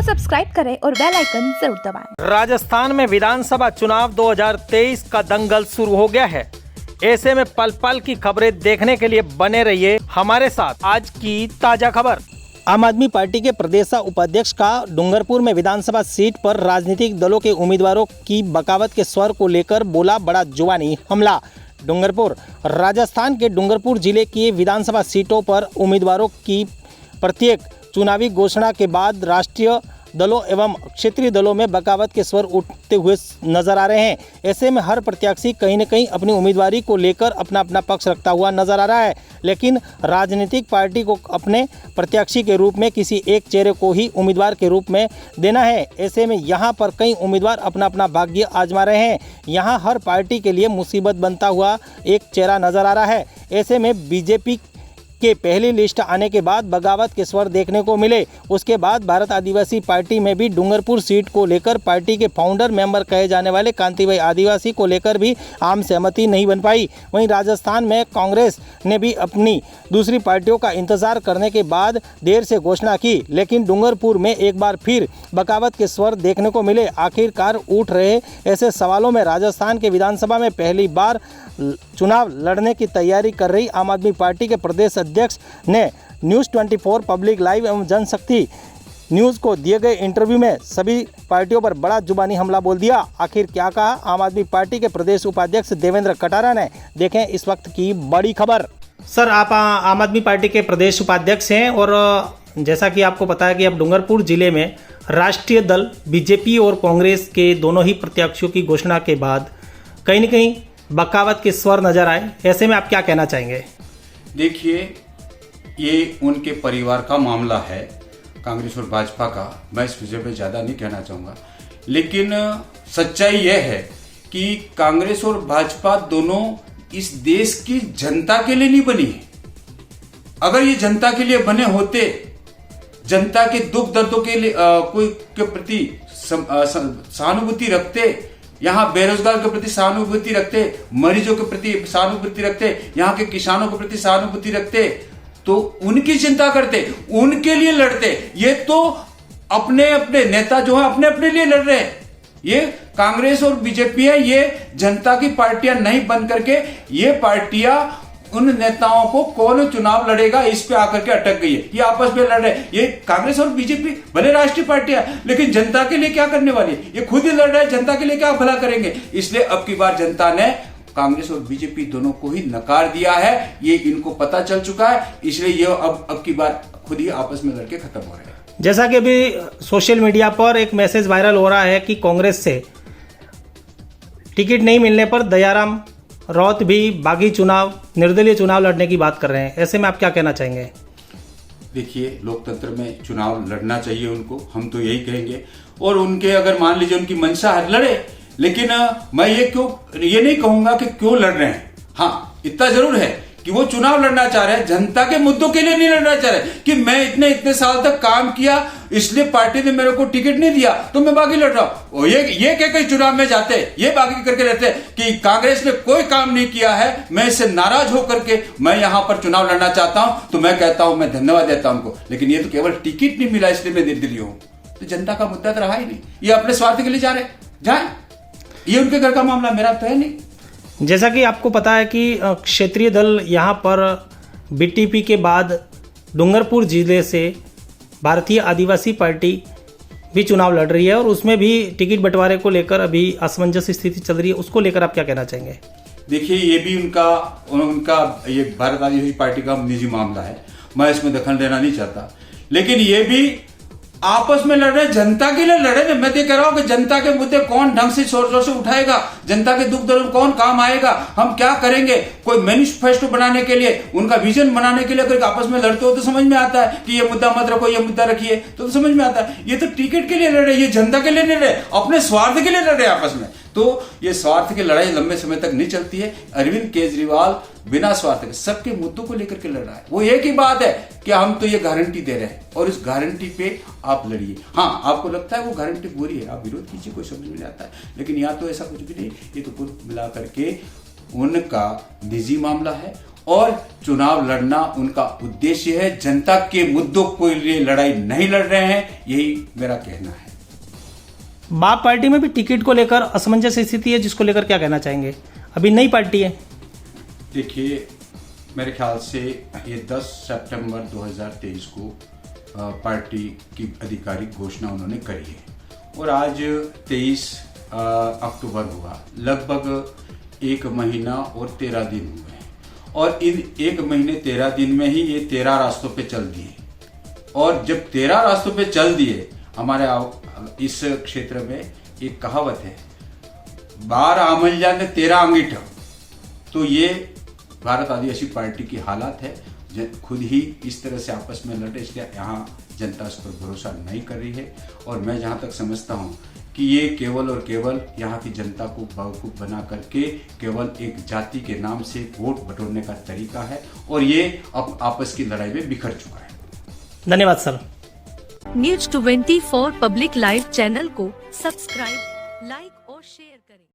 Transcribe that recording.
Subscribe करें और bell icon जरूर दबाएं। राजस्थान में विधानसभा चुनाव 2023 का दंगल शुरू हो गया है। ऐसे में पल पल की खबरें देखने के लिए बने रहिए हमारे साथ। आज की ताजा खबर। आम आदमी पार्टी के प्रदेश उपाध्यक्ष का डूंगरपुर में विधानसभा सीट पर राजनीतिक दलों के उम्मीदवारों की बगावत के स्वर को लेकर बोला बड़ा जुबानी हमला। डूंगरपुर राजस्थान के डूंगरपुर जिले की विधानसभा सीटों पर उम्मीदवारों की प्रत्येक चुनावी घोषणा के बाद राष्ट्रीय दलों एवं क्षेत्रीय दलों में बगावत के स्वर उठते हुए नजर आ रहे हैं। ऐसे में हर प्रत्याशी कहीं न कहीं अपनी उम्मीदवारी को लेकर अपना अपना पक्ष रखता हुआ नजर आ रहा है, लेकिन राजनीतिक पार्टी को अपने प्रत्याशी के रूप में किसी एक चेहरे को ही उम्मीदवार के रूप में देना है। ऐसे में यहाँ पर कई उम्मीदवार अपना अपना भाग्य आजमा रहे हैं। यहाँ हर पार्टी के लिए मुसीबत बनता हुआ एक चेहरा नजर आ रहा है। ऐसे में बीजेपी के पहली लिस्ट आने के बाद बगावत के स्वर देखने को मिले। उसके बाद भारत आदिवासी पार्टी में भी डूंगरपुर सीट को लेकर पार्टी के फाउंडर मेंबर कहे जाने वाले कांतिभाई आदिवासी को लेकर भी आम सहमति नहीं बन पाई। वहीं राजस्थान में कांग्रेस ने भी अपनी दूसरी पार्टियों का इंतजार करने के बाद देर से घोषणा की, लेकिन डूंगरपुर में एक बार फिर बगावत के स्वर देखने को मिले। आखिरकार उठ रहे ऐसे सवालों में राजस्थान के विधानसभा में पहली बार चुनाव लड़ने की तैयारी कर रही आम आदमी पार्टी के प्रदेश अध्यक्ष ने न्यूज़ 24 पब्लिक लाइव एवं जनशक्ति न्यूज़ को दिए गए इंटरव्यू में सभी पार्टियों पर बड़ा जुबानी हमला बोल दिया। आखिर क्या कहा आम आदमी पार्टी के प्रदेश उपाध्यक्ष देवेंद्र कटारा ने, देखें इस वक्त की बड़ी खबर। सर, आप आम आदमी पार्टी के प्रदेश उपाध्यक्ष हैं और जैसा कि आपको पता है कि अब डूंगरपुर जिले में राष्ट्रीय दल बीजेपी और कांग्रेस के दोनों ही प्रत्याशियों की घोषणा के बाद कहीं न कहीं बगावत के स्वर नजर आए। ऐसे में आप क्या कहना चाहेंगे? देखिए, ये उनके परिवार का मामला है, कांग्रेस और भाजपा का। मैं इस विषय पे ज्यादा नहीं कहना चाहूंगा, लेकिन सच्चाई यह है कि कांग्रेस और भाजपा दोनों इस देश की जनता के लिए नहीं बनी है। अगर ये जनता के लिए बने होते, जनता के दुख दर्दों के लिए कोई के प्रति सहानुभूति रखते, यहाँ बेरोजगार के प्रति सहानुभूति रखते, मरीजों के प्रति सहानुभूति रखते, यहाँ के किसानों के प्रति सहानुभूति रखते, तो उनकी चिंता करते, उनके लिए लड़ते। ये तो अपने अपने नेता जो है अपने अपने लिए लड़ रहे हैं। ये कांग्रेस और बीजेपी है, ये जनता की पार्टियां नहीं बन करके ये पार्टियां उन नेताओं को कौन चुनाव लड़ेगा इस पे आकर के अटक गई है। ये आपस में लड़ रहे हैं। ये कांग्रेस और बीजेपी भले राष्ट्रीय पार्टियां, लेकिन जनता के लिए क्या करने वाली है? ये खुद ही लड़ रहे हैं, जनता के लिए क्या भला करेंगे? इसलिए अब की बार जनता ने कांग्रेस और बीजेपी दोनों को ही नकार दिया है। ये इनको पता चल चुका है, इसलिए ये अब की बार खुद ही आपस में लड़के खत्म हो रहे हैं। जैसा कि अभी सोशल मीडिया पर एक मैसेज वायरल हो रहा है कि कांग्रेस से टिकट नहीं मिलने पर दयाराम राउत भी बागी चुनाव, निर्दलीय चुनाव लड़ने की बात कर रहे हैं। ऐसे में आप क्या कहना चाहेंगे? देखिए, लोकतंत्र में चुनाव लड़ना चाहिए उनको, हम तो यही कहेंगे। और उनके अगर मान लीजिए उनकी मंशा है लड़े, लेकिन मैं ये नहीं कहूंगा कि क्यों लड़ रहे हैं। हाँ, इतना जरूर है कि वो चुनाव लड़ना चाह रहे हैं, जनता के मुद्दों के लिए नहीं लड़ना चाह रहे कि मैं इतने साल तक काम किया, इसलिए पार्टी ने मेरे को टिकट नहीं दिया तो मैं बागी लड़ रहा हूं। ये कह चुनाव में जाते, ये बागी करके रहते कि कांग्रेस ने कोई काम नहीं किया है, मैं इससे नाराज होकर के मैं यहां पर चुनाव लड़ना चाहता हूं, तो मैं कहता हूं, मैं धन्यवाद देता हूं उनको। लेकिन ये तो केवल टिकट नहीं मिला इसलिए मैं निर्दलीय हूं, तो जनता का मुद्दा तो रहा ही नहीं। ये अपने स्वार्थ के लिए जा रहे, जाए, ये उनके घर का मामला, मेरा तो है नहीं। जैसा कि आपको पता है कि क्षेत्रीय दल यहाँ पर बीटीपी के बाद डूंगरपुर जिले से भारतीय आदिवासी पार्टी भी चुनाव लड़ रही है और उसमें भी टिकट बंटवारे को लेकर अभी असमंजस स्थिति चल रही है। उसको लेकर आप क्या कहना चाहेंगे? देखिए, ये भी उनका ये भारत आदिवासी पार्टी का निजी मामला है, मैं इसमें दखल देना नहीं चाहता। लेकिन ये भी आपस में लड़ रहे, जनता के लिए लड़े। मैं तो कह रहा हूं कि जनता के मुद्दे कौन ढंग से जोर जोर से उठाएगा, जनता के दुख दर्द कौन काम आएगा, हम क्या करेंगे, कोई मैनिफेस्टो बनाने के लिए, उनका विजन बनाने के लिए अगर आपस में लड़ते हो तो समझ में आता है कि ये मुद्दा मत रखो, ये मुद्दा रखिए, तो समझ में आता है। ये तो टिकट के लिए लड़ रहे, ये जनता के लिए नहीं लड़ रहे, अपने स्वार्थ के लिए लड़ रहे आपस में। तो ये स्वार्थ की लड़ाई लंबे समय तक नहीं चलती है। अरविंद केजरीवाल बिना स्वार्थ के सबके मुद्दों को लेकर के लड़ रहा है। वो एक ही बात है कि हम तो ये गारंटी दे रहे हैं और इस गारंटी पे आप लड़िए। हाँ, आपको लगता है वो गारंटी बुरी है, आप विरोध कीजिए, कोई समझ में नहीं आता है। लेकिन यहाँ तो ऐसा कुछ भी नहीं, ये तो कुल मिला करके उनका निजी मामला है और चुनाव लड़ना उनका उद्देश्य है। जनता के मुद्दों के लिए लड़ाई नहीं लड़ रहे हैं, यही मेरा कहना है। बाप पार्टी में भी टिकट को लेकर असमंजस स्थिति है, जिसको लेकर क्या कहना चाहेंगे? अभी नई पार्टी है। देखिए, मेरे ख्याल से ये 10 सितंबर 2023 को पार्टी की आधिकारिक घोषणा उन्होंने करी है और आज 23 अक्टूबर हुआ। लगभग 1 महीना और 13 दिन हुए हैं और इन 1 महीने 13 दिन में ही ये 13 रास्तों पे चल दिए। और जब 13 रास्तों पे चल दिए, हमारे इस क्षेत्र में एक कहावत है, 12 आमलजा ने 13 अंगीठा। तो ये भारत आदिवासी पार्टी की हालात है, खुद ही इस तरह से आपस में लड़े, इसलिए यहाँ जनता इस पर भरोसा नहीं कर रही है। और मैं जहाँ तक समझता हूँ कि ये केवल और केवल यहाँ की जनता को बेवकूफ़ बना करके केवल एक जाति के नाम से वोट बटोरने का तरीका है और ये अब आपस की लड़ाई में बिखर चुका है। धन्यवाद sir. News 24 public live channel को सब्सक्राइब, लाइक और शेयर करें।